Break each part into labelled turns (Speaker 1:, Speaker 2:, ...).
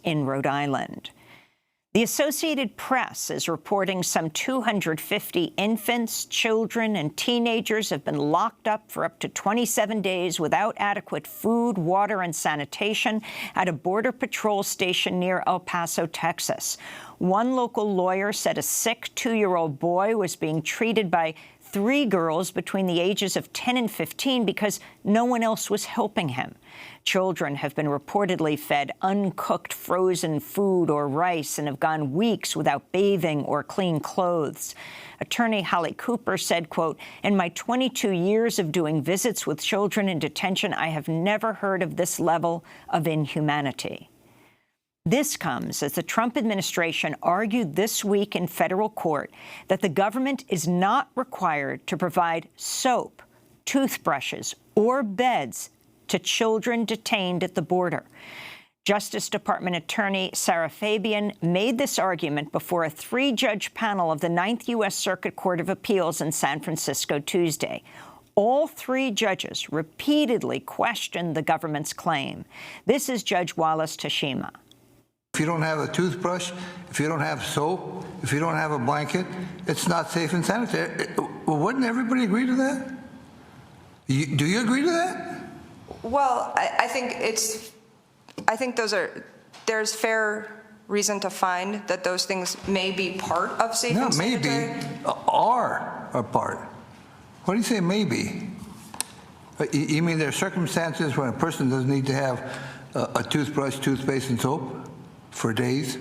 Speaker 1: in Rhode Island. The Associated Press is reporting some 250 infants, children, and teenagers have been locked up for up to 27 days without adequate food, water, and sanitation at a Border Patrol station near El Paso, Texas. One local lawyer said a sick 2-year-old boy was being treated by 3 girls between the ages of 10 and 15 because no one else was helping him. Children have been reportedly fed uncooked frozen food or rice and have gone weeks without bathing or clean clothes. Attorney Holly Cooper said, quote, "In my 22 years of doing visits with children in detention, I have never heard of this level of inhumanity." This comes as the Trump administration argued this week in federal court that the government is not required to provide soap, toothbrushes, or beds to children detained at the border. Justice Department Attorney Sarah Fabian made this argument before a 3-judge panel of the 9th U.S. Circuit Court of Appeals in San Francisco Tuesday. All 3 judges repeatedly questioned the government's claim. This is Judge Wallace Tashima.
Speaker 2: If you don't have a toothbrush, if you don't have soap, if you don't have a blanket, it's not safe and sanitary. Wouldn't everybody agree to that? Do you agree to that?
Speaker 3: Well, I think there's fair reason to find that those things may be part of safe and sanitary.
Speaker 2: No, maybe are a part. What do you say maybe? You mean there are circumstances when a person doesn't need to have a toothbrush, toothpaste, and soap for days?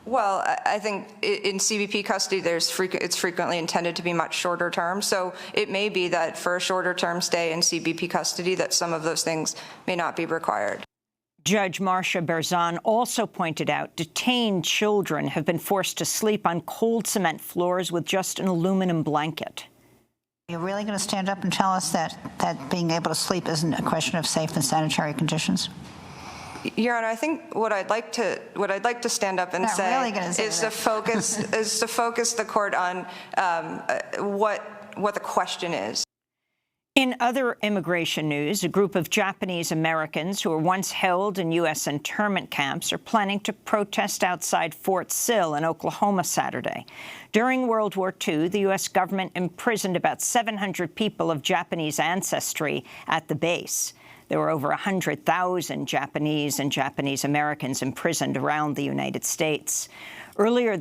Speaker 3: Well, I think in CBP custody, it's frequently intended to be much shorter term. So it may be that for a shorter term stay in CBP custody that some of those things may not be required.
Speaker 1: Judge Marcia Berzon also pointed out detained children have been forced to sleep on cold cement floors with just an aluminum blanket.
Speaker 4: You're really going to stand up and tell us that being able to sleep isn't a question of safe and sanitary conditions?
Speaker 3: Your Honor, I think what I'd like to stand up and say is to focus the court on what the question is.
Speaker 1: In other immigration news, a group of Japanese Americans who were once held in U.S. internment camps are planning to protest outside Fort Sill in Oklahoma Saturday. During World War II, the U.S. government imprisoned about 700 people of Japanese ancestry at the base. There were over 100,000 Japanese and Japanese Americans imprisoned around the United States. Earlier